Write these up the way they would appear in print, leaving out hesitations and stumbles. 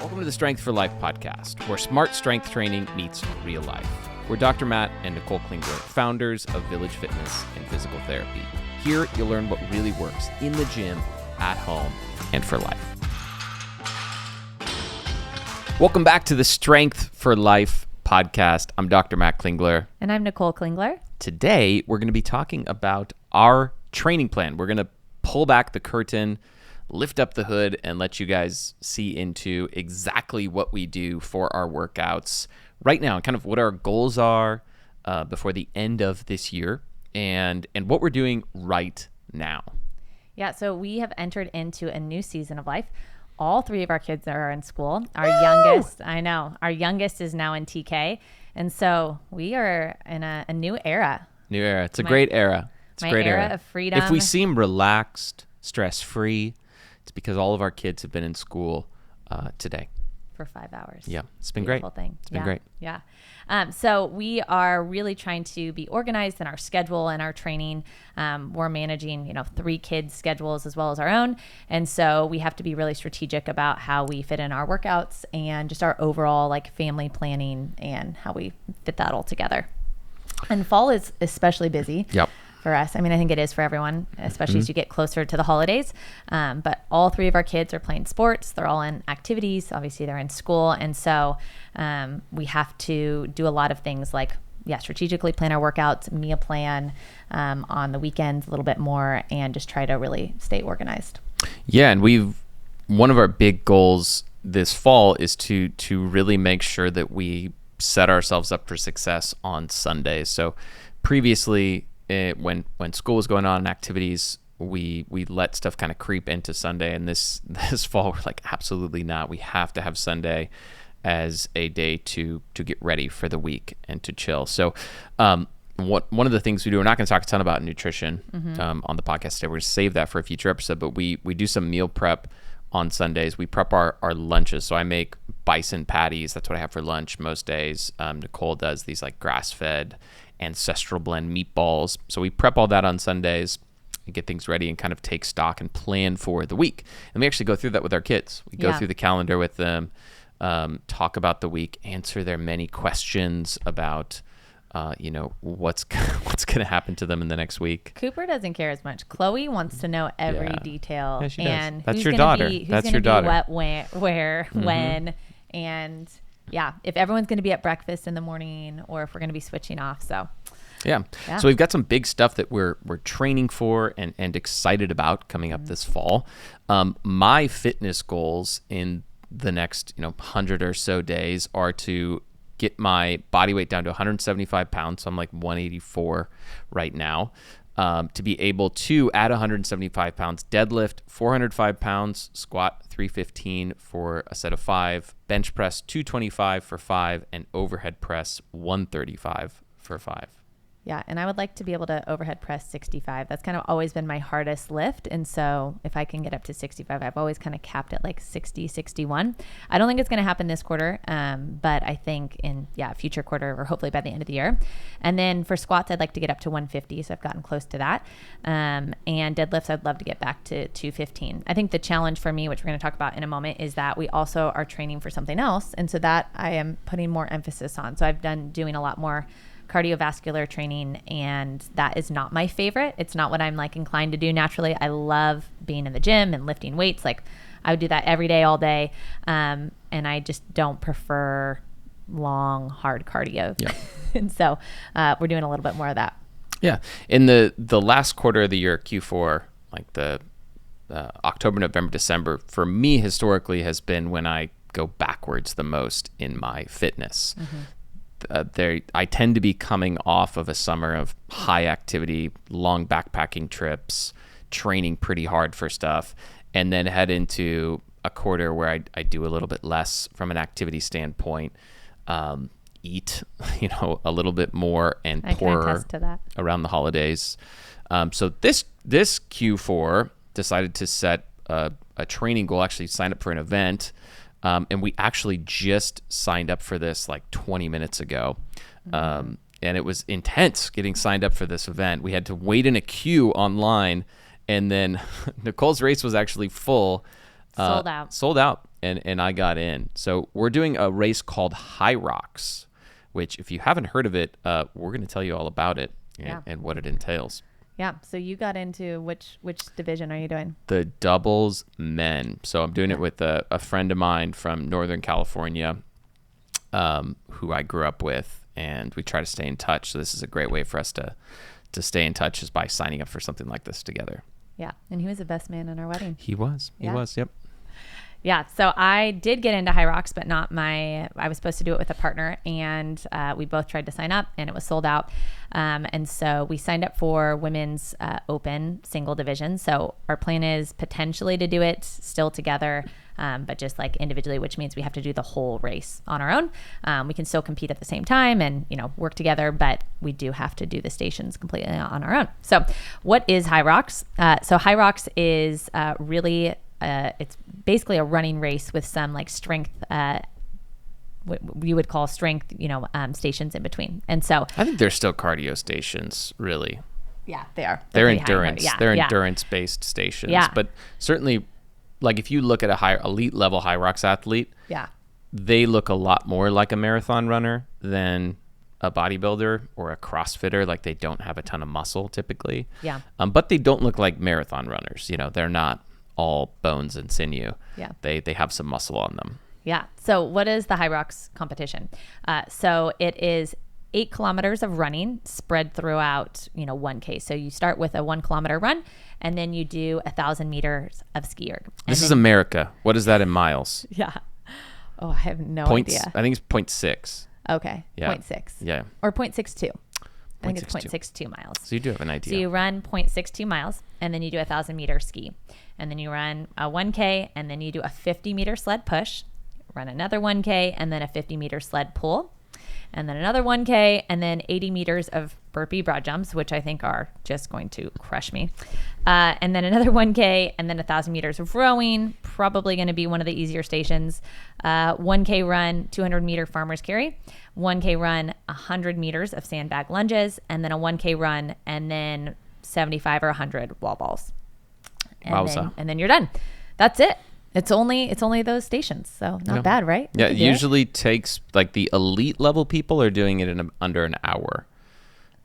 Welcome to the Strength for Life podcast, where smart strength training meets real life. We're Dr. Matt and Nicole Klingler, founders of Village Fitness and Physical Therapy. Here, you'll learn what really works in the gym, at home, and for life. Welcome back to the Strength for Life podcast. I'm Dr. Matt Klingler. And I'm Nicole Klingler. Today, we're going to be talking about our training plan. We're going to pull back the curtain, lift up the hood, and let you guys see into exactly what we do for our workouts right now and kind of what our goals are before the end of this year and what we're doing right now. Yeah, so we have entered into a new season of life. All three of our kids are in school. Our youngest is now in TK. And so we are in a new era. New era. It's a great era. It's a great era of freedom. If we seem relaxed, stress-free, it's because all of our kids have been in school today. For 5 hours. Yeah, it's been great. Thing. It's been great. Yeah. So we are really trying to be organized in our schedule and our training. We're managing, 3 kids' schedules as well as our own. And so we have to be really strategic about how we fit in our workouts and just our overall family planning and how we fit that all together. And fall is especially busy. Yep. For us. I mean, I think it is for everyone, especially as you get closer to the holidays. But all 3 of our kids are playing sports. They're all in activities. Obviously, they're in school. And so we have to do a lot of things strategically plan our workouts, meal plan on the weekends a little bit more, and just try to really stay organized. Yeah, and one of our big goals this fall is to really make sure that we set ourselves up for success on Sundays. So previously, when school was going on and activities, we let stuff kind of creep into Sunday, and this fall we're like, absolutely not. We have to have Sunday as a day to get ready for the week and to chill. So one of the things we do, we're not going to talk a ton about nutrition on the podcast today. We're going to save that for a future episode, but we do some meal prep on Sundays. We prep our lunches. So I make bison patties. That's what I have for lunch most days. Nicole does these grass-fed ancestral blend meatballs. So we prep all that on Sundays and get things ready and kind of take stock and plan for the week. And we actually go through that with our kids. We go through the calendar with them, talk about the week, answer their many questions about what's going to happen to them in the next week. Cooper doesn't care as much. Chloe wants to know every detail. Yeah, she and does. That's your daughter. That's your daughter. What, where, when, and if everyone's going to be at breakfast in the morning or if we're going to be switching off. So So we've got some big stuff that we're training for and excited about coming up this fall. My fitness goals in the next 100 or so days are to get my body weight down to 175 pounds. So I'm 184 right now. To be able to, at 175 pounds, deadlift 405 pounds, squat 315 for a set of 5, bench press 225 for 5, and overhead press 135 for 5. Yeah, and I would like to be able to overhead press 65. That's kind of always been my hardest lift. And so if I can get up to 65, I've always kind of capped at 60, 61. I don't think it's going to happen this quarter, but I think in future quarter or hopefully by the end of the year. And then for squats, I'd like to get up to 150. So I've gotten close to that. And deadlifts, I'd love to get back to 215. I think the challenge for me, which we're going to talk about in a moment, is that we also are training for something else. And so that I am putting more emphasis on. So I've doing a lot more cardiovascular training, and that is not my favorite. It's not what I'm inclined to do naturally. I love being in the gym and lifting weights. I would do that every day, all day. And I just don't prefer long, hard cardio. Yeah. And so we're doing a little bit more of that. Yeah. In the last quarter of the year, Q4, the October, November, December, for me historically has been when I go backwards the most in my fitness. I tend to be coming off of a summer of high activity, long backpacking trips, training pretty hard for stuff, and then head into a quarter where I do a little bit less from an activity standpoint, eat, a little bit more and poorer around the holidays. So this Q4 decided to set a training goal, actually sign up for an event. And we actually just signed up for this 20 minutes ago. And it was intense getting signed up for this event. We had to wait in a queue online, and then Nicole's race was actually full. Sold out. Sold out. and I got in. So we're doing a race called Hyrox, which if you haven't heard of it, we're going to tell you all about it and what it entails. Yeah. So you got into which division are you doing? The doubles men. So I'm doing it with a friend of mine from Northern California, who I grew up with, and we try to stay in touch. So this is a great way for us to stay in touch, is by signing up for something like this together. Yeah. And he was the best man in our wedding. He was. Yep. Yeah. So I did get into Hyrox, but I was supposed to do it with a partner, and we both tried to sign up and it was sold out. And so we signed up for women's open single division. So our plan is potentially to do it still together, but just like individually, which means we have to do the whole race on our own. We can still compete at the same time and, work together, but we do have to do the stations completely on our own. So what is Hyrox? So Hyrox is really it's basically a running race with some like strength, what you would call strength, stations in between. And so I think they're still cardio stations, really. Yeah, they are. They're endurance. They're endurance-based stations. Yeah. But certainly, like if you look at a high elite level Hyrox athlete, they look a lot more like a marathon runner than a bodybuilder or a CrossFitter. Like they don't have a ton of muscle typically. Yeah. But they don't look like marathon runners. They're not all bones and sinew. Yeah. They have some muscle on them. Yeah. So what is the Hyrox competition? So it is 8 kilometers of running spread throughout, 1K. So you start with a 1 kilometer run, and then you do 1,000 meters of ski erg. This is America. What is that in miles? Yeah. Oh, I have no idea. I think it's 0.6. Okay. Yeah. 0.6. Yeah. Or 0.62. I think it's 0.62 miles. So you do have an idea. So you run 0.62 miles, and then you do 1,000 meter ski. And then you run a 1K, and then you do a 50 meter sled push, run another 1K, and then a 50 meter sled pull, and then another 1K, and then 80 meters of burpee broad jumps, which I think are just going to crush me. And then another 1K, and then 1,000 meters of rowing, probably going to be one of the easier stations. 1K run, 200 meter farmer's carry, 1K run, 100 meters of sandbag lunges, and then a 1K run, and then 75 or 100 wall balls. And then you're done. That's it. It's only those stations. So not bad, right? Yeah, it usually takes, like, the elite level people are doing it in under an hour.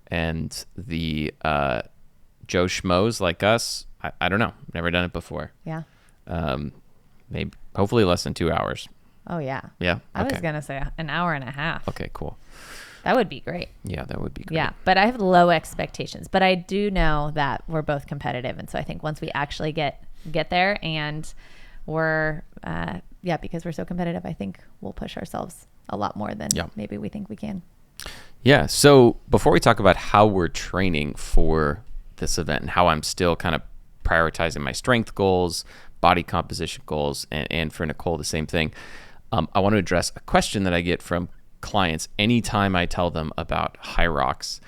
And the Joe Schmoes like us, I don't know. Never done it before. Yeah. Maybe, hopefully less than 2 hours. Oh, yeah. Yeah? I was going to say an hour and a half. Okay, cool. That would be great. Yeah, that would be great. Yeah, but I have low expectations. But I do know that we're both competitive. And so I think once we actually get there and we're, because we're so competitive, I think we'll push ourselves a lot more than maybe we think we can. Yeah. So before we talk about how we're training for this event and how I'm still kind of prioritizing my strength goals, body composition goals, and for Nicole, the same thing, I want to address a question that I get from clients anytime I tell them about Hyrox,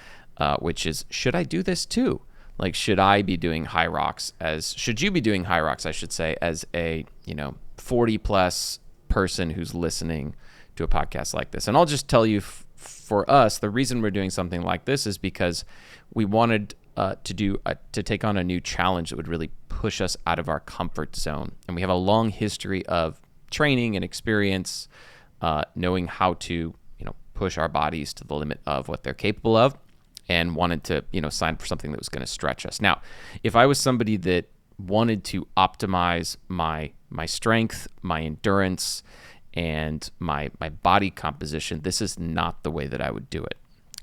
which is, should I do this too? Like, should I be doing Hyrox should you be doing Hyrox, I should say, as a, 40 plus person who's listening to a podcast like this? And I'll just tell you, for us, the reason we're doing something like this is because we wanted to take on a new challenge that would really push us out of our comfort zone. And we have a long history of training and experience, knowing how to, push our bodies to the limit of what they're capable of, and wanted to, sign for something that was going to stretch us. Now, if I was somebody that wanted to optimize my strength, my endurance, and my body composition, this is not the way that I would do it.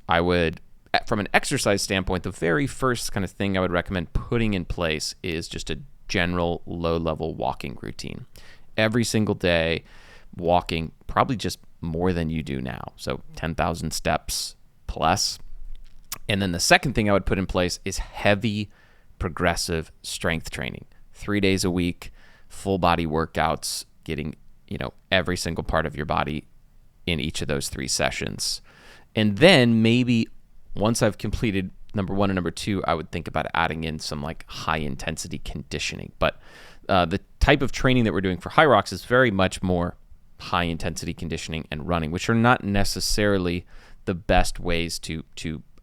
I would, from an exercise standpoint, the very first kind of thing I would recommend putting in place is just a general low-level walking routine. Every single day, walking probably just more than you do now. So 10,000 steps plus. And then the second thing I would put in place is heavy progressive strength training. 3 days a week, full body workouts, getting, every single part of your body in each of those 3 sessions. And then maybe once I've completed number 1 and number 2, I would think about adding in some like high intensity conditioning. But the type of training that we're doing for Hyrox is very much more high intensity conditioning and running, which are not necessarily the best ways to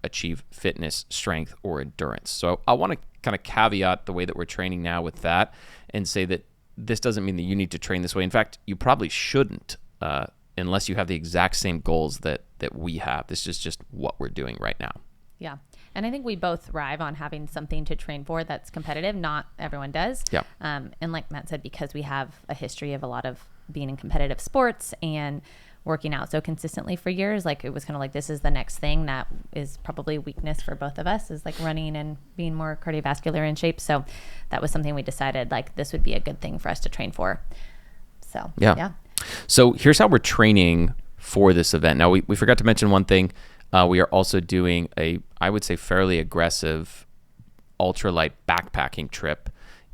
achieve fitness, strength, or endurance. So I want to kind of caveat the way that we're training now with that and say that this doesn't mean that you need to train this way. In fact, you probably shouldn't, unless you have the exact same goals that we have. This is just what we're doing right now. Yeah. And I think we both thrive on having something to train for that's competitive. Not everyone does. Yeah. And like Matt said, because we have a history of a lot of being in competitive sports and working out so consistently for years, like it was kind of like, this is the next thing that is probably a weakness for both of us, is like running and being more cardiovascular in shape. So that was something we decided like this would be a good thing for us to train for. So yeah. So here's how we're training for this event. Now we forgot to mention one thing. We are also doing I would say fairly aggressive ultralight backpacking trip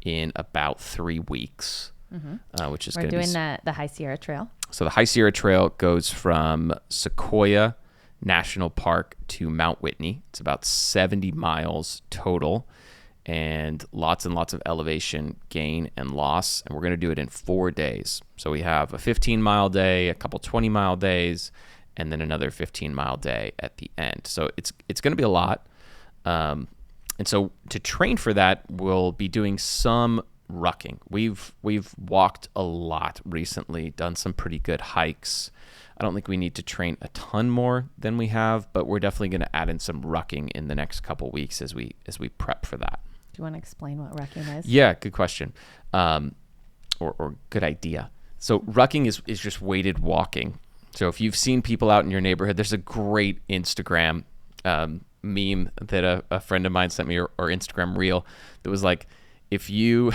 in about 3 weeks, which is we're doing the High Sierra Trail. So the High Sierra Trail goes from Sequoia National Park to Mount Whitney. It's about 70 miles total, and lots of elevation gain and loss. And we're going to do it in 4 days. So we have a 15-mile day, a couple 20-mile days, and then another 15-mile day at the end. So it's going to be a lot. And so to train for that, we'll be doing some rucking. We've walked a lot recently, done some pretty good hikes. I don't think we need to train a ton more than we have, but we're definitely going to add in some rucking in the next couple weeks as we prep for that. Do you want to explain what rucking is? Yeah, good question. Or good idea. So rucking is just weighted walking. So if you've seen people out in your neighborhood, there's a great Instagram meme that a friend of mine sent me, or Instagram reel, that was like, if you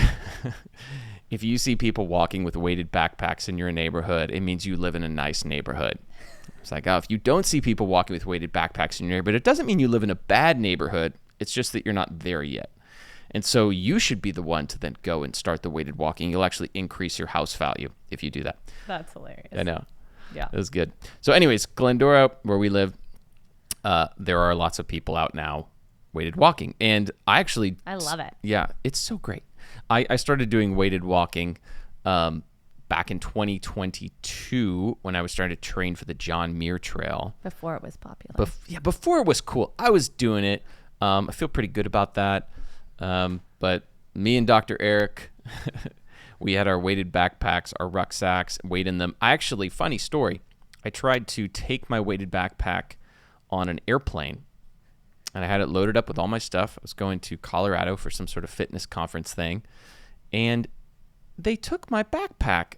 see people walking with weighted backpacks in your neighborhood, it means you live in a nice neighborhood. It's like, oh, if you don't see people walking with weighted backpacks in your neighborhood, it doesn't mean you live in a bad neighborhood. It's just that you're not there yet. And so you should be the one to then go and start the weighted walking. You'll actually increase your house value if you do that. That's hilarious. I know. Yeah. It was good. So anyways, Glendora, where we live, there are lots of people out now weighted walking. And I love it. Yeah, it's so great. I started doing weighted walking back in 2022 when I was starting to train for the John Muir Trail. Before it was popular. Before it was cool. I was doing it. I feel pretty good about that. But me and Dr. Eric, we had our weighted backpacks, our rucksacks, weighed in them. Funny story, I tried to take my weighted backpack on an airplane, and I had it loaded up with all my stuff. I was going to Colorado for some sort of fitness conference thing, and they took my backpack.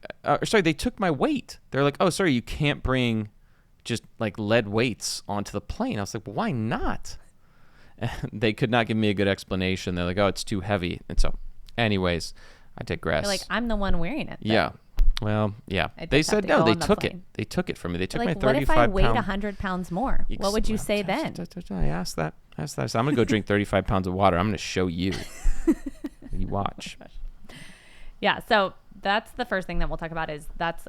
They took my weight. They're like, oh, sorry, you can't bring just like lead weights onto the plane. I was like, well, why not? And they could not give me a good explanation. They're like, oh, it's too heavy. And so, anyways, I digress. You're like, I'm the one wearing it. Yeah. Well, yeah. They said no. They took it. They took it from me. They took my 35 pounds. What if I weighed 100 pounds more? What would you say then? I asked that. So I'm going to go drink 35 pounds of water. I'm going to show you. You watch. Yeah. So that's the first thing that we'll talk about. Is that's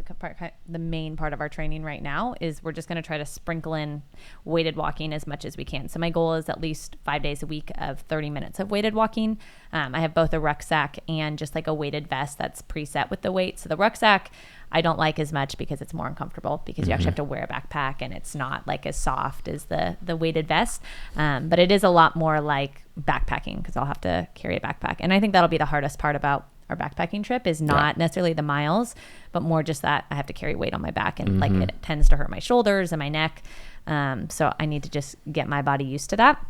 the main part of our training right now. Is we're just going to try to sprinkle in weighted walking as much as we can. So my goal is at least 5 days a week of 30 minutes of weighted walking. I have both a rucksack and just like a weighted vest that's preset with the weight. So the rucksack I don't like as much because it's more uncomfortable, because you actually have to wear a backpack and it's not like as soft as the weighted vest. But it is a lot more like backpacking, because I'll have to carry a backpack. And I think that'll be the hardest part about our backpacking trip, is not necessarily the miles, but more just that I have to carry weight on my back, and like it tends to hurt my shoulders and my neck. So I need to just get my body used to that.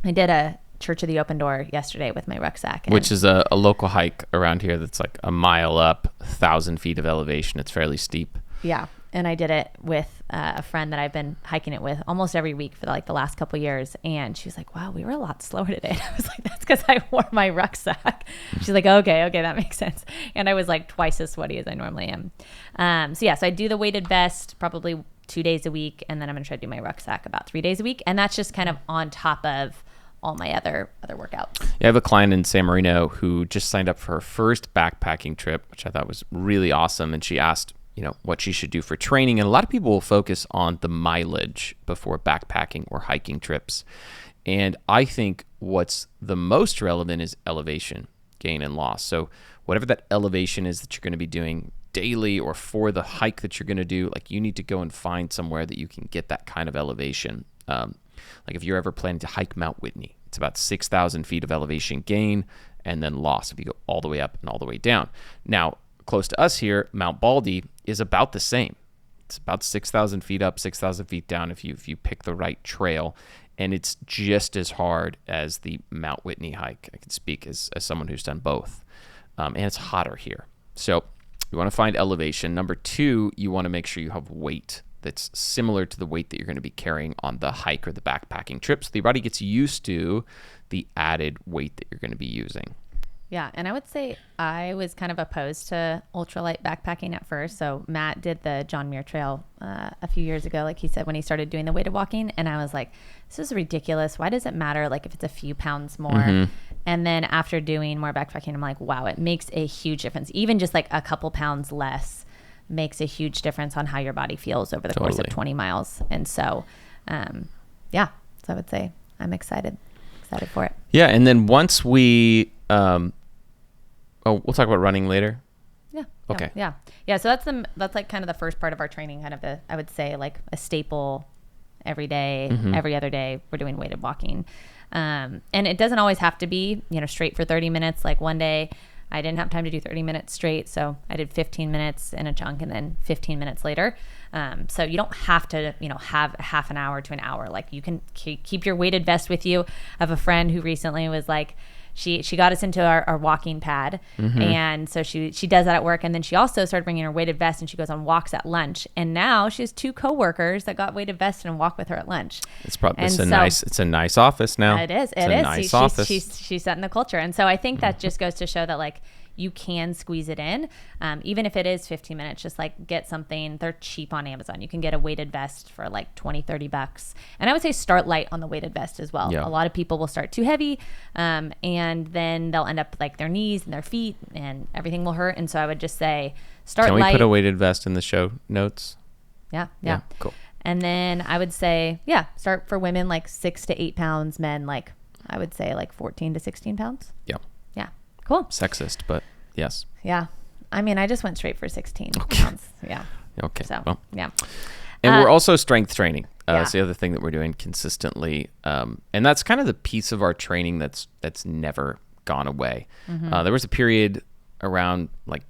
I did a Church of the Open Door yesterday with my rucksack, which is a local hike around here that's like a mile up, 1,000 feet of elevation. It's fairly steep. Yeah. And I did it with a friend that I've been hiking it with almost every week for like the last couple of years. And she was like, wow, we were a lot slower today. And I was like, that's because I wore my rucksack. She's like, okay, that makes sense. And I was like twice as sweaty as I normally am. So I do the weighted vest probably 2 days a week. And then I'm going to try to do my rucksack about 3 days a week. And that's just kind of on top of all my other workouts. Yeah, I have a client in San Marino who just signed up for her first backpacking trip, which I thought was really awesome. And she asked, what she should do for training. And a lot of people will focus on the mileage before backpacking or hiking trips. And I think what's the most relevant is elevation gain and loss. So whatever that elevation is that you're going to be doing daily or for the hike that you're going to do, like you need to go and find somewhere that you can get that kind of elevation. Like if you're ever planning to hike Mount Whitney, it's about 6,000 feet of elevation gain and then loss if you go all the way up and all the way down. Now, close to us here, Mount Baldy is about the same. It's about 6,000 feet up, 6,000 feet down if you pick the right trail. And it's just as hard as the Mount Whitney hike. I can speak as someone who's done both. And it's hotter here. So you want to find elevation. Number 2, you want to make sure you have weight that's similar to the weight that you're going to be carrying on the hike or the backpacking trip. So the body gets used to the added weight that you're going to be using. Yeah. And I would say I was kind of opposed to ultralight backpacking at first. So Matt did the John Muir Trail a few years ago, like he said, when he started doing the weighted walking. And I was like, this is ridiculous. Why does it matter? Like if it's a few pounds more. Mm-hmm. And then after doing more backpacking, I'm like, wow, it makes a huge difference. Even just like a couple pounds less makes a huge difference on how your body feels over the course of 20 miles. And so, yeah, so I would say I'm excited for it. Yeah. And then once we, we'll talk about running later. Yeah. Okay. Yeah. So that's like kind of the first part of our training, kind of I would say like a staple every day, every other day we're doing weighted walking. And it doesn't always have to be, straight for 30 minutes. Like one day I didn't have time to do 30 minutes straight. So I did 15 minutes in a chunk and then 15 minutes later. So you don't have to, have half an hour to an hour. Like you can keep your weighted vest with you. I have a friend who recently was like, she got us into our walking pad. And so she does that at work. And then she also started bringing her weighted vest and she goes on walks at lunch. And now she has 2 coworkers that got weighted vests and walk with her at lunch. It's probably it's a nice office now. It is. It's a nice office. She's setting the culture. And so I think that just goes to show that like you can squeeze it in. Even if it is 15 minutes, just like get something. They're cheap on Amazon. You can get a weighted vest for like $20-$30. And I would say start light on the weighted vest as well. Yeah. A lot of people will start too heavy and then they'll end up like their knees and their feet and everything will hurt. And so I would just say start light. Can we put a weighted vest in the show notes? Yeah. Cool. And then I would say, start for women like 6 to 8 pounds, men like I would say like 14 to 16 pounds. Yeah. Cool. Sexist, but yes. Yeah. I mean, I just went straight for 16 pounds. Yeah. Okay. So, well. Yeah. And we're also strength training. That's the other thing that we're doing consistently. And that's kind of the piece of our training that's never gone away. There was a period around like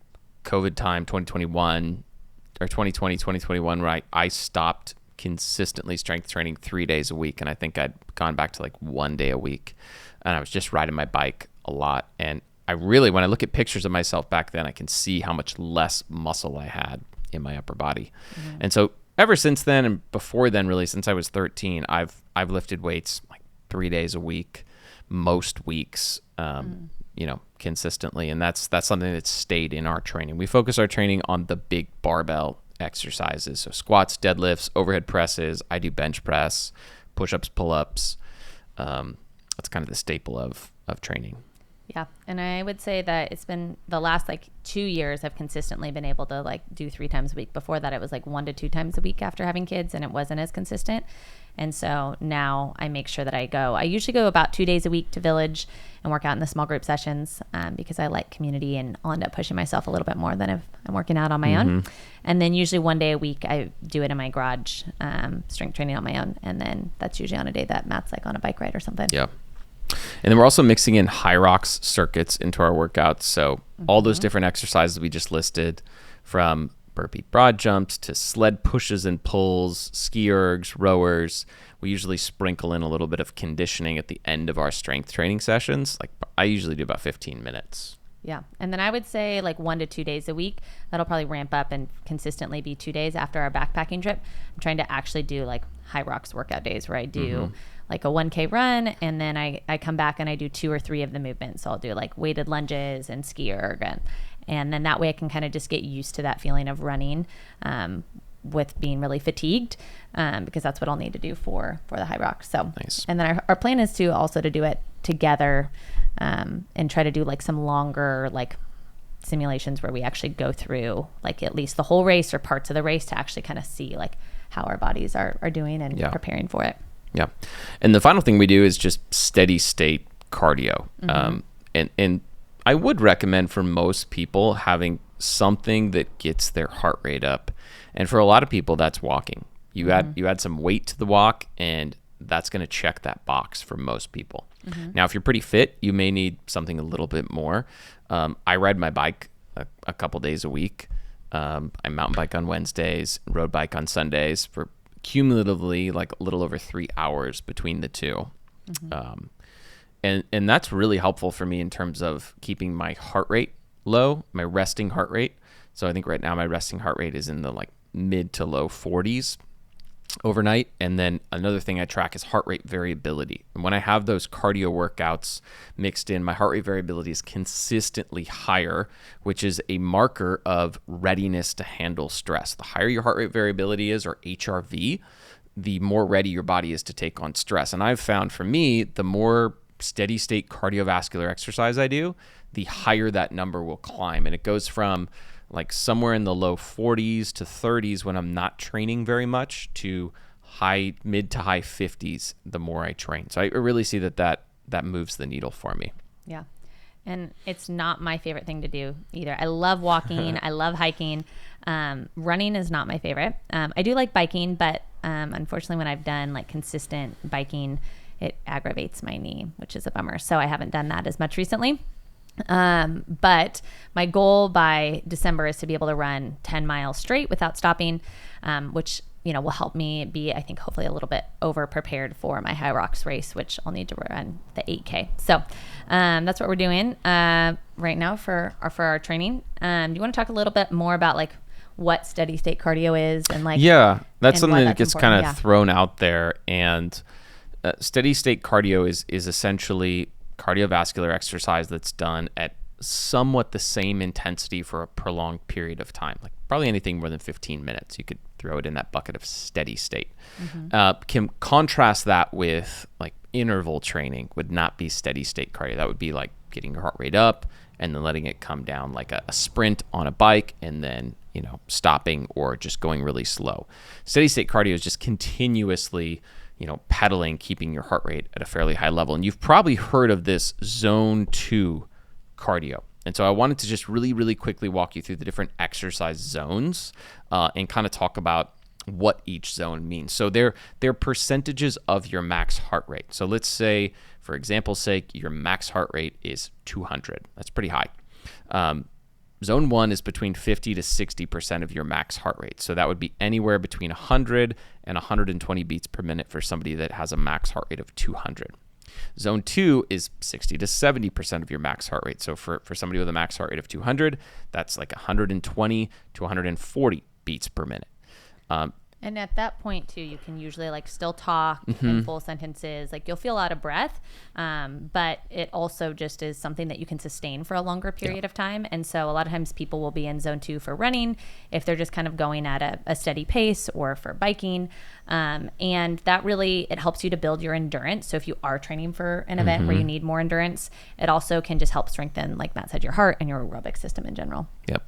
COVID time, 2021 or 2020, 2021, where I stopped consistently strength training 3 days a week. And I think I'd gone back to like 1 day a week. And I was just riding my bike a lot. And I really, when I look at pictures of myself back then, I can see how much less muscle I had in my upper body. And so ever since then, and before then, really, since I was 13, I've lifted weights like 3 days a week, most weeks, consistently. And that's something that's stayed in our training. We focus our training on the big barbell exercises. So squats, deadlifts, overhead presses. I do bench press, push-ups, pull-ups. That's kind of the staple of training. Yeah. And I would say that it's been the last like 2 years I've consistently been able to like do 3 times a week. Before that, it was like 1 to 2 times a week after having kids and it wasn't as consistent. And so now I make sure that I usually go about 2 days a week to Village and work out in the small group sessions because I like community and I'll end up pushing myself a little bit more than if I'm working out on my own. And then usually 1 day a week, I do it in my garage, strength training on my own. And then that's usually on a day that Matt's like on a bike ride or something. Yeah. And then we're also mixing in Hyrox circuits into our workouts. So all those different exercises we just listed, from burpee broad jumps to sled pushes and pulls, ski ergs, rowers. We usually sprinkle in a little bit of conditioning at the end of our strength training sessions. Like I usually do about 15 minutes. Yeah. And then I would say like 1 to 2 days a week. That'll probably ramp up and consistently be 2 days after our backpacking trip. I'm trying to actually do like Hyrox workout days where I do like a 1K run and then I come back and I do 2 or 3 of the movements. So I'll do like weighted lunges and ski erg and then that way I can kind of just get used to that feeling of running with being really fatigued because that's what I'll need to do for the Hyrox. So nice. And then our plan is to also to do it together and try to do like some longer like simulations where we actually go through like at least the whole race or parts of the race to actually kind of see like how our bodies are doing and preparing for it. Yeah. And the final thing we do is just steady state cardio. And I would recommend for most people having something that gets their heart rate up. And for a lot of people, that's walking. You add some weight to the walk and that's going to check that box for most people. Now, if you're pretty fit, you may need something a little bit more. I ride my bike a couple days a week. I mountain bike on Wednesdays, road bike on Sundays for cumulatively like a little over 3 hours between the two. And that's really helpful for me in terms of keeping my heart rate low, my resting heart rate. So I think right now my resting heart rate is in the like mid to low 40s overnight. And then another thing I track is heart rate variability. And when I have those cardio workouts mixed in, my heart rate variability is consistently higher, which is a marker of readiness to handle stress. The higher your heart rate variability is, or HRV, the more ready your body is to take on stress. And I've found for me, the more steady state cardiovascular exercise I do, the higher that number will climb. And it goes from like somewhere in the low 40s to 30s when I'm not training very much to mid to high 50s the more I train. So I really see that moves the needle for me. Yeah. And it's not my favorite thing to do either. I love walking. I love hiking. Running is not my favorite. I do like biking, but unfortunately when I've done like consistent biking, it aggravates my knee, which is a bummer. So I haven't done that as much recently. But my goal by December is to be able to run 10 miles straight without stopping, which, will help me be, I think, hopefully a little bit over prepared for my Hyrox race, which I'll need to run the 8K. So, that's what we're doing, right now for our training. Do you want to talk a little bit more about like what steady state cardio is and like, yeah, that's something that gets important? kind of thrown out there. And steady state cardio is essentially cardiovascular exercise that's done at somewhat the same intensity for a prolonged period of time, like probably anything more than 15 minutes. You could throw it in that bucket of steady state. Can contrast that with like interval training would not be steady state cardio. That would be like getting your heart rate up and then letting it come down like a sprint on a bike and then, stopping or just going really slow. Steady state cardio is just continuously pedaling, keeping your heart rate at a fairly high level. And you've probably heard of this zone 2 cardio. And so I wanted to just really, really quickly walk you through the different exercise zones and kind of talk about what each zone means. So they're percentages of your max heart rate. So let's say, for example's sake, your max heart rate is 200. That's pretty high. Zone 1 is between 50 to 60% of your max heart rate. So that would be anywhere between 100 and 120 beats per minute for somebody that has a max heart rate of 200. Zone 2 is 60 to 70% of your max heart rate. So for somebody with a max heart rate of 200, that's like 120 to 140 beats per minute. And at that point too, you can usually like still talk in full sentences, like you'll feel out of breath. But it also just is something that you can sustain for a longer period of time. And so a lot of times people will be in zone 2 for running if they're just kind of going at a steady pace, or for biking. And that really, it helps you to build your endurance. So if you are training for an event where you need more endurance, it also can just help strengthen, like Matt said, your heart and your aerobic system in general. Yep.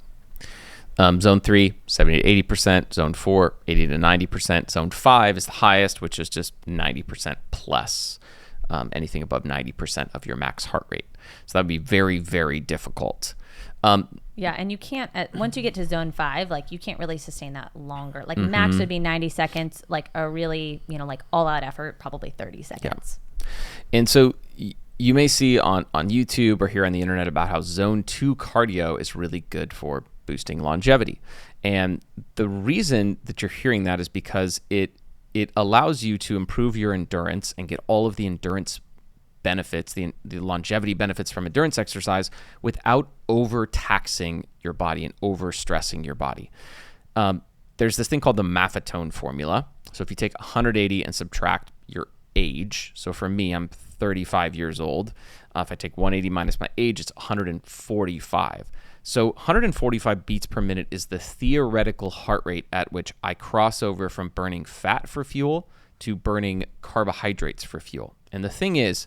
Zone 3, 70 to 80%. Zone 4, 80 to 90%. Zone 5 is the highest, which is just 90% plus. Anything above 90% of your max heart rate. So that would be very, very difficult. Yeah, and you can't, once you get to zone 5, like you can't really sustain that longer. Like max would be 90 seconds, like a really, like all out effort, probably 30 seconds. Yeah. And so you may see on YouTube or here on the internet about how zone 2 cardio is really good for boosting longevity. And the reason that you're hearing that is because it allows you to improve your endurance and get all of the endurance benefits, the longevity benefits from endurance exercise without overtaxing your body and overstressing your body. There's this thing called the Maffetone formula. So if you take 180 and subtract your age, so for me, I'm 35 years old. If I take 180 minus my age, it's 145. So 145 beats per minute is the theoretical heart rate at which I cross over from burning fat for fuel to burning carbohydrates for fuel. And the thing is,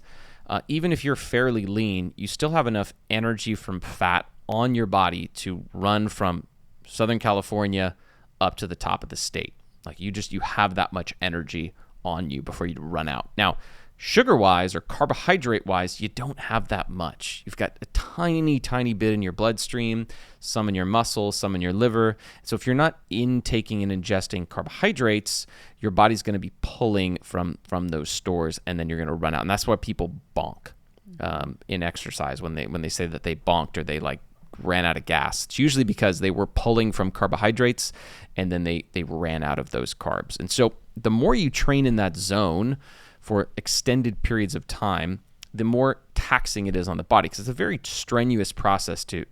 even if you're fairly lean, you still have enough energy from fat on your body to run from Southern California up to the top of the state. Like you have that much energy on you before you run out. Now, sugar-wise or carbohydrate-wise, you don't have that much. You've got a tiny, tiny bit in your bloodstream, some in your muscles, some in your liver. So if you're not intaking and ingesting carbohydrates, your body's going to be pulling from those stores, and then you're going to run out. And that's why people bonk in exercise when they say that they bonked or they like ran out of gas. It's usually because they were pulling from carbohydrates and then they ran out of those carbs. And so the more you train in that zone for extended periods of time, the more taxing it is on the body, because it's a very strenuous process to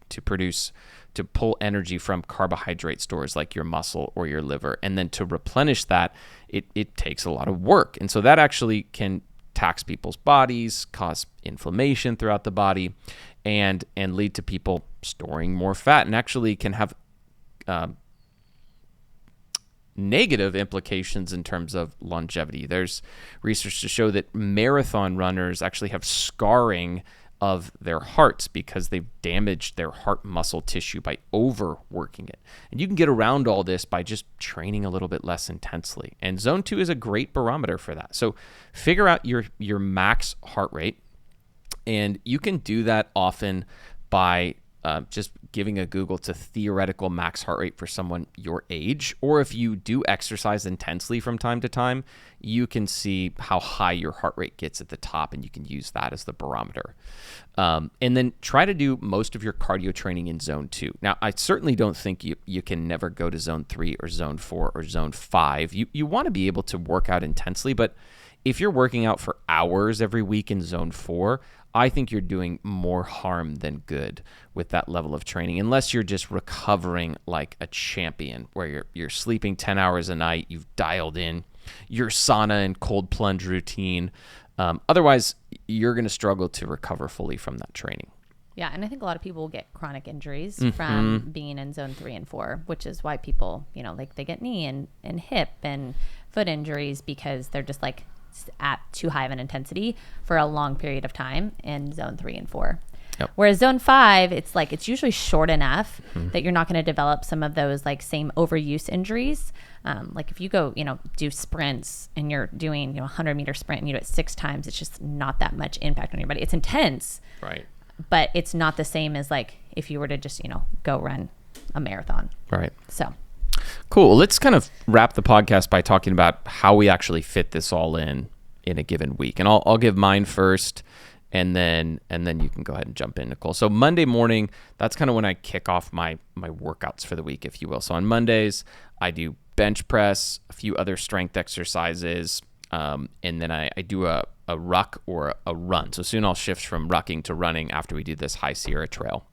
pull energy from carbohydrate stores like your muscle or your liver. And then to replenish that, it takes a lot of work. And so that actually can tax people's bodies, cause inflammation throughout the body, and lead to people storing more fat, and actually can have negative implications in terms of longevity. There's research to show that marathon runners actually have scarring of their hearts because they've damaged their heart muscle tissue by overworking it. And you can get around all this by just training a little bit less intensely. And zone 2 is a great barometer for that. So figure out your max heart rate, and you can do that often by just giving a Google to theoretical max heart rate for someone your age. Or if you do exercise intensely from time to time, you can see how high your heart rate gets at the top, and you can use that as the barometer. And then try to do most of your cardio training in zone 2. Now, I certainly don't think you can never go to zone 3 or zone 4 or zone 5. You want to be able to work out intensely, but if you're working out for hours every week in zone 4, I think you're doing more harm than good with that level of training, unless you're just recovering like a champion, where you're sleeping 10 hours a night, you've dialed in your sauna and cold plunge routine. Otherwise, you're going to struggle to recover fully from that training. Yeah, and I think a lot of people get chronic injuries from being in zone 3 and 4, which is why people, like they get knee and hip and foot injuries, because they're just like at too high of an intensity for a long period of time in zone 3 and 4. Yep. Whereas zone 5, it's usually short enough that you're not going to develop some of those like same overuse injuries. Like if you go, do sprints and you're doing, 100-meter sprint and you do it 6 times, it's just not that much impact on your body. It's intense, right? But it's not the same as like if you were to just, go run a marathon. Right. So cool. Let's kind of wrap the podcast by talking about how we actually fit this all in a given week. And I'll give mine first, and then you can go ahead and jump in, Nicole. So Monday morning, that's kind of when I kick off my workouts for the week, if you will. So on Mondays, I do bench press, a few other strength exercises, and then I do a ruck or a run. So soon I'll shift from rucking to running after we do this High Sierra Trail.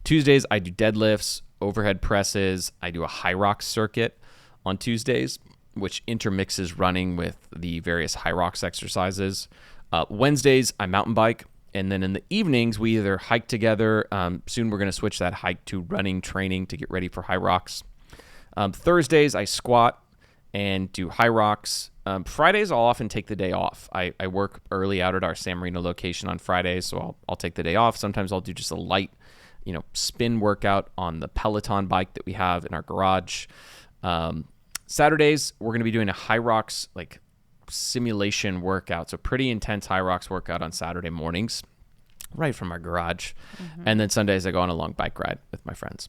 Tuesdays, I do deadlifts, overhead presses. I do a Hyrox circuit on Tuesdays, which intermixes running with the various Hyrox exercises. Wednesdays, I mountain bike. And then in the evenings, we either hike together. Soon we're going to switch that hike to running training to get ready for Hyrox. Thursdays, I squat and do Hyrox. Fridays, I'll often take the day off. I work early out at our San Marino location on Fridays, so I'll take the day off. Sometimes I'll do just a light spin workout on the Peloton bike that we have in our garage. Saturdays, we're going to be doing a Hyrox like simulation workout. So pretty intense Hyrox workout on Saturday mornings, right from our garage. And then Sundays, I go on a long bike ride with my friends.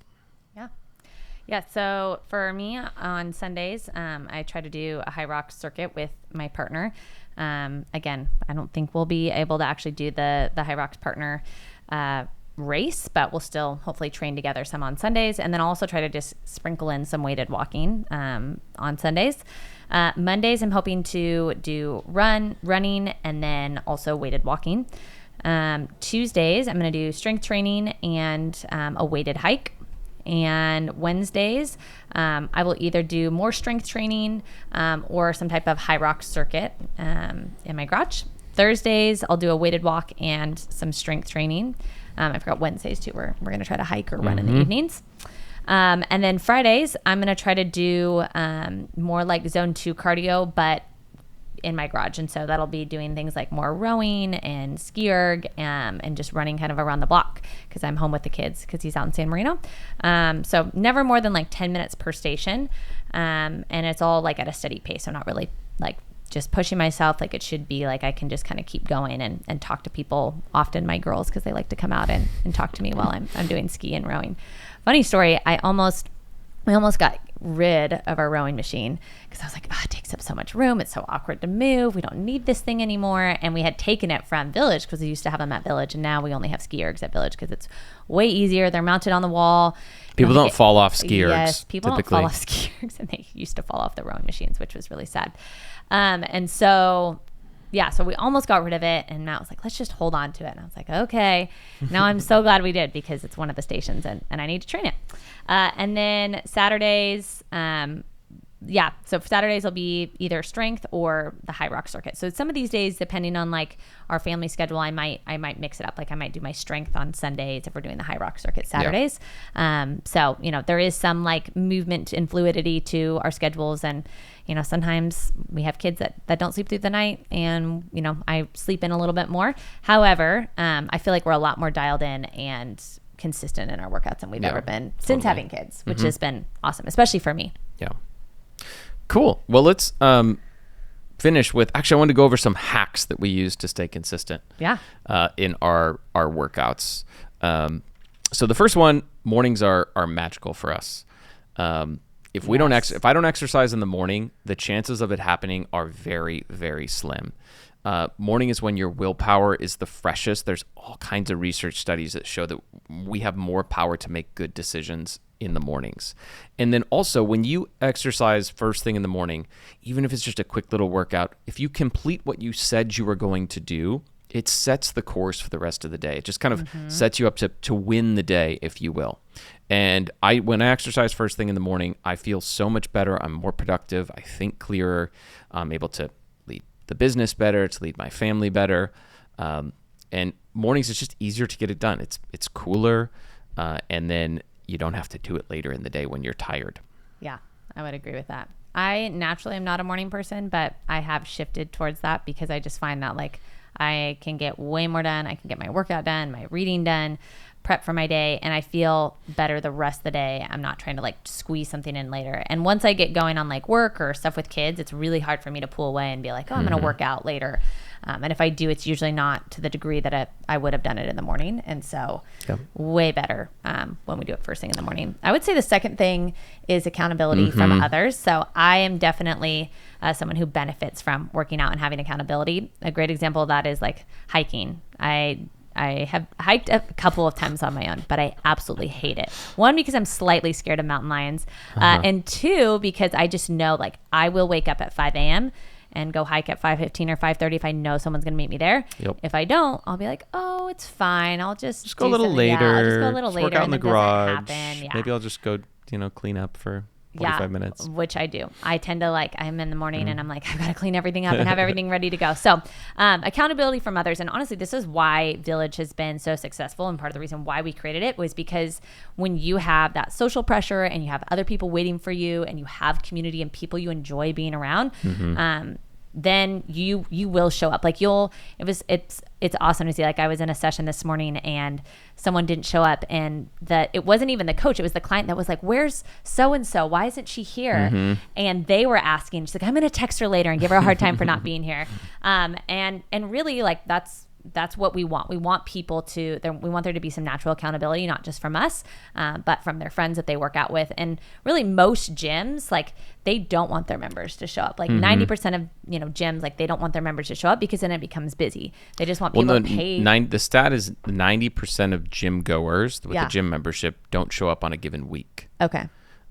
Yeah. So for me on Sundays, I try to do a Hyrox circuit with my partner. Again, I don't think we'll be able to actually do the Hyrox partner race, but we'll still hopefully train together some on Sundays. And then I'll also try to just sprinkle in some weighted walking on Sundays. Mondays, I'm hoping to do running, and then also weighted walking. Tuesdays, I'm going to do strength training and a weighted hike. And Wednesdays, I will either do more strength training or some type of Hyrox circuit in my garage. Thursdays, I'll do a weighted walk and some strength training. I forgot Wednesdays too. We're going to try to hike or run in the evenings. And then Fridays, I'm going to try to do more like zone 2 cardio, but in my garage. And so that'll be doing things like more rowing and ski erg and just running kind of around the block because I'm home with the kids because he's out in San Marino. So never more than like 10 minutes per station. And it's all like at a steady pace. So not really like just pushing myself. Like it should be like I can just kind of keep going and talk to people, often my girls, because they like to come out and talk to me while I'm doing ski and rowing. Funny story, I almost we almost got rid of our rowing machine because I was like, oh, it takes up so much room. It's so awkward to move. We don't need this thing anymore. And we had taken it from Village because we used to have them at Village. And now we only have ski ergs at Village because it's way easier. They're mounted on the wall. People don't fall off ski ergs. Yes, people typically don't fall off ski ergs. And they used to fall off the rowing machines, which was really sad. And so... yeah, so we almost got rid of it, and Matt was like, let's just hold on to it. And I was like, okay. Now I'm so glad we did because it's one of the stations, and I need to train it. And then Saturdays, so Saturdays will be either strength or the Hyrox circuit. So some of these days, depending on like our family schedule, I might mix it up. Like I might do my strength on Sundays if we're doing the Hyrox circuit Saturdays. Yeah. So, there is some like movement and fluidity to our schedules, and sometimes we have kids that don't sleep through the night, and, I sleep in a little bit more. However, I feel like we're a lot more dialed in and consistent in our workouts than we've ever been since having kids, which has been awesome, especially for me. Yeah. Cool. Well, let's finish with, actually, I wanted to go over some hacks that we use to stay consistent in our workouts. So the first one, mornings are magical for us. If I don't exercise in the morning, the chances of it happening are very, very slim. Morning is when your willpower is the freshest. There's all kinds of research studies that show that we have more power to make good decisions in the mornings. And then also when you exercise first thing in the morning, even if it's just a quick little workout, if you complete what you said you were going to do, it sets the course for the rest of the day. It just kind of sets you up to win the day, if you will. And when I exercise first thing in the morning, I feel so much better. I'm more productive. I think clearer. I'm able to lead the business better, to lead my family better. And mornings, it's just easier to get it done. It's cooler. And then you don't have to do it later in the day when you're tired. Yeah, I would agree with that. I naturally am not a morning person, but I have shifted towards that because I just find that like I can get way more done. I can get my workout done, my reading done, prep for my day, and I feel better the rest of the day. I'm not trying to like squeeze something in later. And once I get going on like work or stuff with kids, it's really hard for me to pull away and be like, oh, I'm going to work out later. And if I do, it's usually not to the degree that I would have done it in the morning. And so way better when we do it first thing in the morning. I would say the second thing is accountability from others. So I am definitely someone who benefits from working out and having accountability. A great example of that is like hiking. I have hiked a couple of times on my own, but I absolutely hate it. One, because I'm slightly scared of mountain lions. And two, because I just know like I will wake up at 5 a.m. and go hike at 5:15 or 5:30 if I know someone's going to meet me there. Yep. If I don't, I'll be like, oh, it's fine. I'll just go a little later. Yeah, I'll just go a little later. Work out in the garage. Yeah. Maybe I'll just go, clean up for 45 minutes. Which I do. I tend to like, I'm in the morning and I'm like, I've got to clean everything up and have everything ready to go. So accountability from others. And honestly, this is why Village has been so successful. And part of the reason why we created it was because when you have that social pressure and you have other people waiting for you and you have community and people you enjoy being around, then you will show up. Like it's awesome to see. Like I was in a session this morning and someone didn't show up, and it wasn't even the coach, it was the client that was like, where's so-and-so, why isn't she here? And they were asking, she's like, I'm gonna text her later and give her a hard time for not being here. And really like that's what we want. We want people we want there to be some natural accountability, not just from us, but from their friends that they work out with. And really most gyms, like they don't want their members to show up. Like 90% of, gyms, like they don't want their members to show up because then it becomes busy. They just want people to pay. The stat is 90% of gym goers with a gym membership don't show up on a given week. Okay.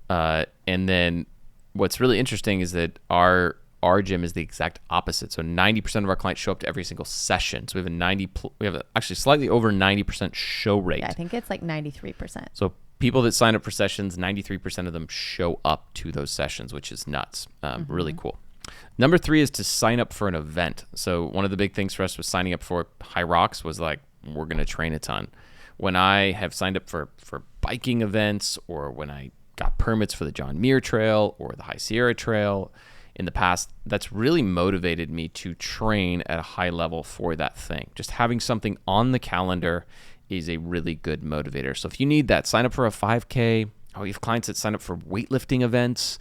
And then what's really interesting is that our gym is the exact opposite. So 90% of our clients show up to every single session. So we have actually slightly over 90% show rate. Yeah, I think it's like 93%. So people that sign up for sessions, 93% of them show up to those sessions, which is nuts. Really cool. Number 3 is to sign up for an event. So one of the big things for us was signing up for Hyrox was like, we're going to train a ton. When I have signed up for biking events, or when I got permits for the John Muir Trail or the High Sierra Trail, in the past, that's really motivated me to train at a high level for that thing. Just having something on the calendar is a really good motivator. So if you need that, sign up for a 5K. We have clients that sign up for weightlifting events.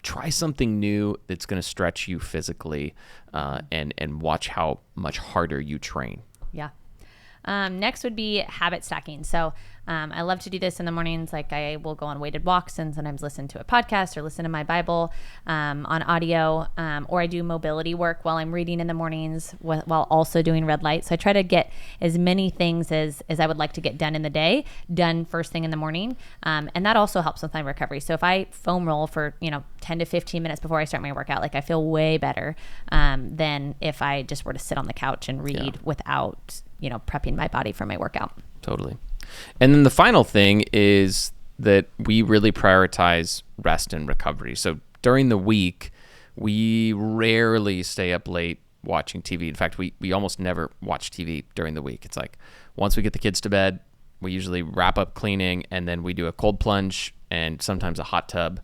Try something new that's going to stretch you physically, and watch how much harder you train. Yeah. Next would be habit stacking. So I love to do this in the mornings. Like I will go on weighted walks and sometimes listen to a podcast or listen to my Bible on audio, or I do mobility work while I'm reading in the mornings while also doing red light. So I try to get as many things as I would like to get done in the day done first thing in the morning. And that also helps with my recovery. So if I foam roll for, 10 to 15 minutes before I start my workout, like I feel way better than if I just were to sit on the couch and read without, prepping my body for my workout. Totally. And then the final thing is that we really prioritize rest and recovery. So during the week, we rarely stay up late watching TV. In fact, we almost never watch TV during the week. It's like once we get the kids to bed, we usually wrap up cleaning and then we do a cold plunge and sometimes a hot tub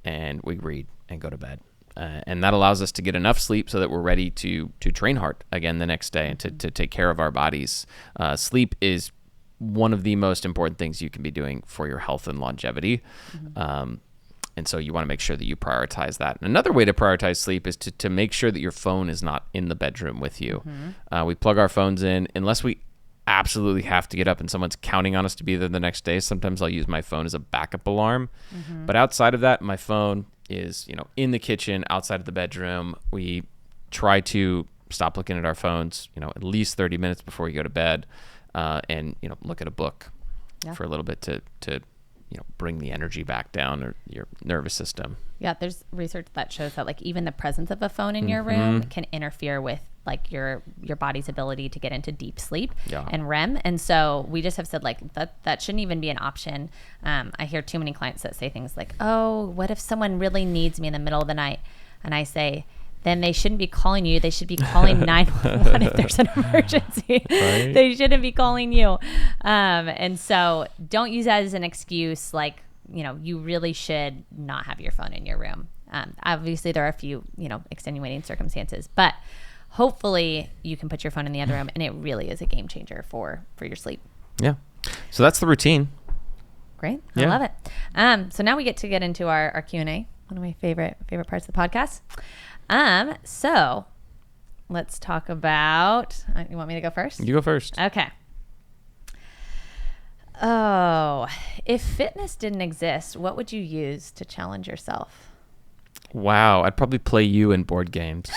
and we read and go to bed. And that allows us to get enough sleep so that we're ready to train hard again the next day and to take care of our bodies. Sleep is one of the most important things you can be doing for your health and longevity. And so you want to make sure that you prioritize that. And another way to prioritize sleep is to make sure that your phone is not in the bedroom with you. We plug our phones in unless we absolutely have to get up and someone's counting on us to be there the next day. Sometimes I'll use my phone as a backup alarm. But outside of that, my phone is, in the kitchen, outside of the bedroom. We try to stop looking at our phones, at least 30 minutes before you go to bed, and, look at a book for a little bit to bring the energy back down or your nervous system. Yeah. There's research that shows that like even the presence of a phone in your room can interfere with like your body's ability to get into deep sleep and REM. And so we just have said like that shouldn't even be an option. I hear too many clients that say things like, oh, what if someone really needs me in the middle of the night? And I say, then they shouldn't be calling you. They should be calling 911 if there's an emergency. Right? They shouldn't be calling you. And so don't use that as an excuse. Like, you really should not have your phone in your room. Obviously there are a few, extenuating circumstances, but hopefully you can put your phone in the other room and it really is a game changer for your sleep. Yeah. So that's the routine. Great. I love it. So now we get into our Q&A, one of my favorite parts of the podcast. So let's talk about, you want me to go first? You go first. Okay. Oh, if fitness didn't exist, what would you use to challenge yourself? Wow. I'd probably play you in board games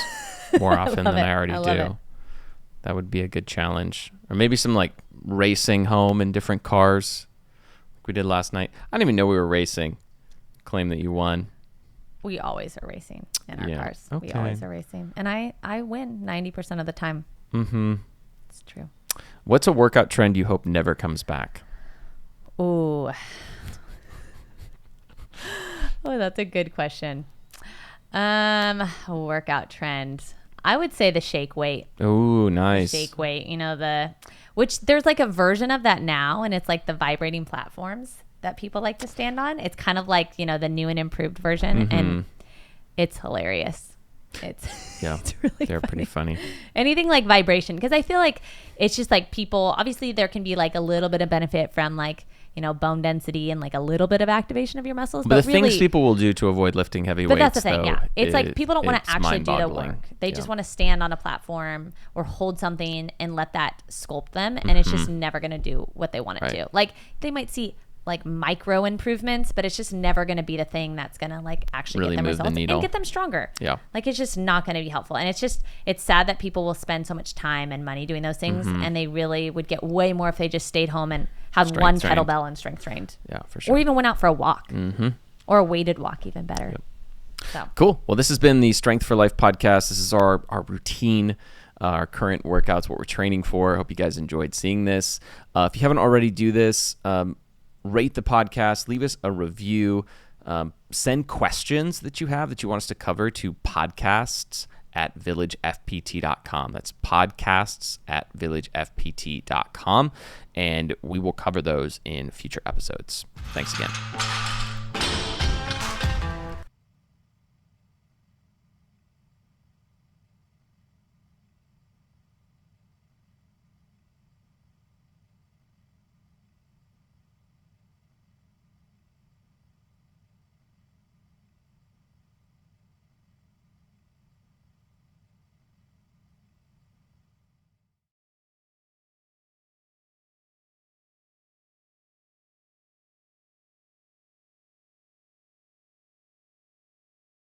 more often than I already do. That would be a good challenge. Or maybe some like racing home in different cars like we did last night. I didn't even know we were racing. Claim that you won. We always are racing in our cars. Okay. We always are racing. And I win 90% of the time. It's true. What's a workout trend you hope never comes back? Ooh. Oh, that's a good question. A workout trend. I would say the shake weight. Ooh, nice. The shake weight, which there's like a version of that now, and it's like the vibrating platforms that people like to stand on. It's kind of like, the new and improved version, and it's hilarious. It's really they're pretty funny. Anything like vibration, because I feel like it's just like people, obviously there can be like a little bit of benefit from like, bone density and like a little bit of activation of your muscles. But the things people will do to avoid lifting heavy weights, that's the thing, It's like people don't want to actually do the work. They just want to stand on a platform or hold something and let that sculpt them. And it's just never going to do what they want it to. Like they might see like micro improvements, but it's just never going to be the thing that's going to like actually really get them results and get them stronger. Yeah. Like it's just not going to be helpful. And it's sad that people will spend so much time and money doing those things, and they really would get way more if they just stayed home and had one kettlebell and strength trained. Yeah, for sure. Or even went out for a walk, or a weighted walk, even better. Yep. So cool. Well, this has been the Strength for Life podcast. This is our routine, our current workouts, what we're training for. I hope you guys enjoyed seeing this. If you haven't already, do this. Rate the podcast, leave us a review, send questions that you have that you want us to cover to podcasts@villagefpt.com. That's podcasts@villagefpt.com, and we will cover those in future episodes. Thanks again.